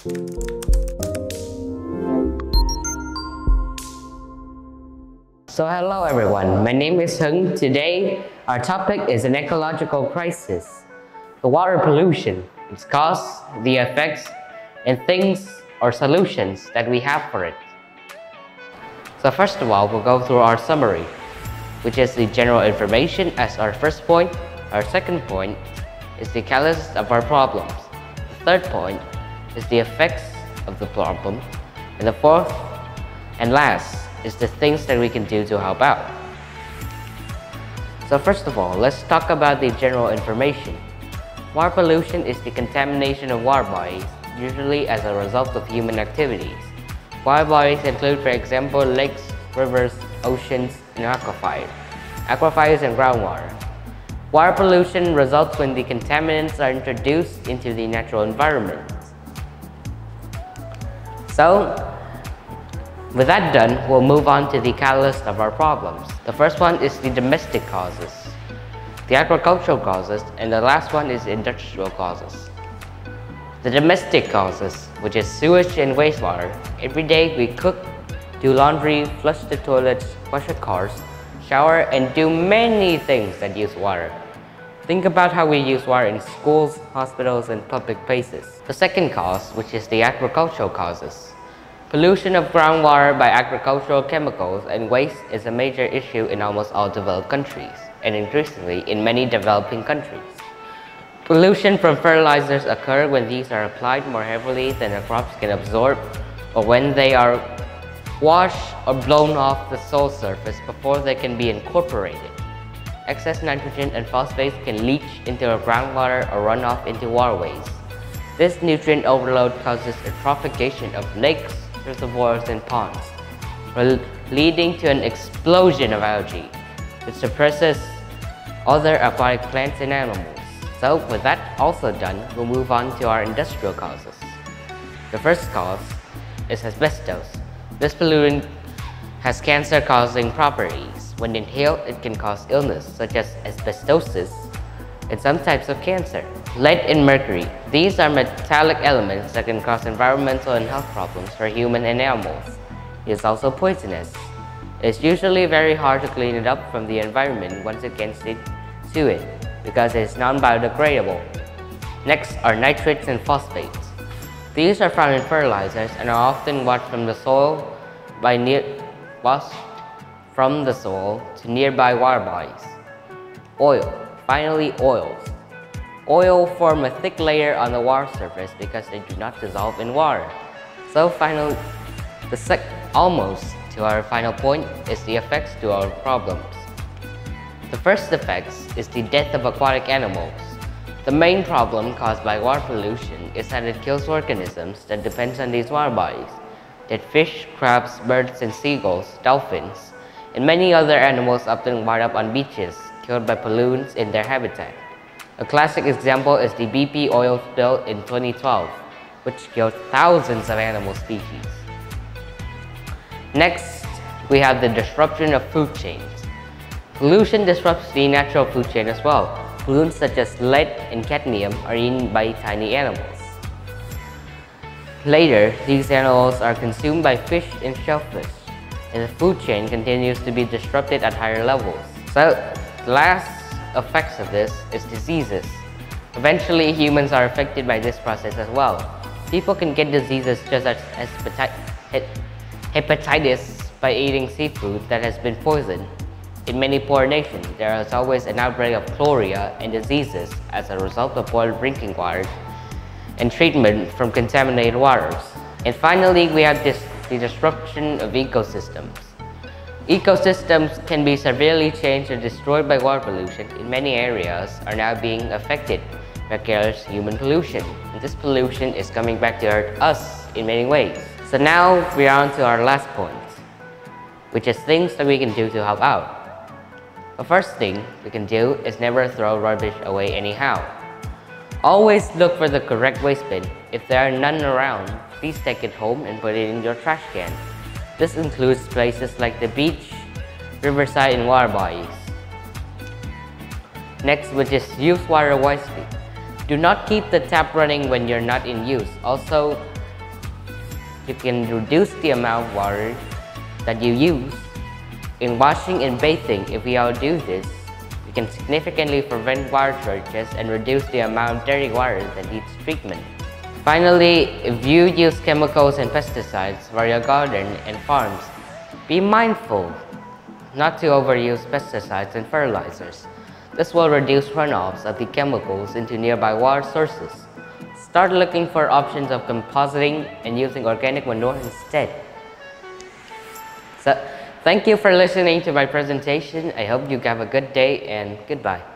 So hello everyone, my name is Hưng. Today our topic is an ecological crisis. The water pollution, its cause, the effects, and things or solutions that we have for it. So first of all, we'll go through our summary, which is the general information as our first point. Our second point is the causes of our problems. The third point is the effects of the problem. And the fourth and last is the things that we can do to help out. So first of all, let's talk about the general information. Water pollution is the contamination of water bodies, usually as a result of human activities. Water bodies include, for example, lakes, rivers, oceans, and aquifers. Aquifers and groundwater. Water pollution results when the contaminants are introduced into the natural environment. So, with that done, we'll move on to the catalyst of our problems. The first one is the domestic causes, the agricultural causes, and the last one is industrial causes. The domestic causes, which is sewage and wastewater. Every day we cook, do laundry, flush the toilets, wash our cars, shower, and do many things that use water. Think about how we use water in schools, hospitals, and public places. The second cause, which is the agricultural causes. Pollution of groundwater by agricultural chemicals and waste is a major issue in almost all developed countries, and increasingly in many developing countries. Pollution from fertilizers occur when these are applied more heavily than the crops can absorb, or when they are washed or blown off the soil surface before they can be incorporated. Excess nitrogen and phosphates can leach into our groundwater or run off into waterways. This nutrient overload causes eutrophication of lakes, reservoirs, and ponds, leading to an explosion of algae, which suppresses other aquatic plants and animals. So with that also done, we'll move on to our industrial causes. The first cause is asbestos. This pollutant has cancer-causing properties. When inhaled, it can cause illness such as asbestosis and some types of cancer. Lead and mercury. These are metallic elements that can cause environmental and health problems for humans and animals. It is also poisonous. It's usually very hard to clean it up from the environment once it gets to it because it is non-biodegradable. Next are nitrates and phosphates. These are found in fertilizers and are often washed from the soil to nearby water bodies. Oil. Finally, oils. Oil form a thick layer on the water surface because they do not dissolve in water. So finally, almost to our final point is the effects to our problems. The first effects is the death of aquatic animals. The main problem caused by water pollution is that it kills organisms that depend on these water bodies. That fish, crabs, birds, and seagulls, dolphins, and many other animals often wind up on beaches, killed by pollutants in their habitat. A classic example is the BP oil spill in 2012, which killed thousands of animal species. Next, we have the disruption of food chains. Pollution disrupts the natural food chain as well. Pollutants such as lead and cadmium are eaten by tiny animals. Later, these animals are consumed by fish and shellfish, and the food chain continues to be disrupted at higher levels. So, the last effects of this is diseases. Eventually, humans are affected by this process as well. People can get diseases such as hepatitis by eating seafood that has been poisoned. In many poor nations, there is always an outbreak of cholera and diseases as a result of poor drinking water and treatment from contaminated waters. And finally, we have the disruption of ecosystems. Ecosystems can be severely changed or destroyed by water pollution. In many areas are now being affected by careless human pollution. And this pollution is coming back to hurt us in many ways. So now we are on to our last point, which is things that we can do to help out. The first thing we can do is never throw rubbish away anyhow. Always look for the correct waste bin. If there are none around, please take it home and put it in your trash can. This includes places like the beach, riverside, and water bodies. Next, which is use water wisely. Do not keep the tap running when you're not in use. Also, you can reduce the amount of water that you use. In washing and bathing, if we all do this, we can significantly prevent water shortages and reduce the amount of dirty water that needs treatment. Finally, if you use chemicals and pesticides for your garden and farms, be mindful not to overuse pesticides and fertilizers. This will reduce runoffs of the chemicals into nearby water sources. Start looking for options of compositing and using organic manure instead. So, thank you for listening to my presentation. I hope you have a good day and goodbye.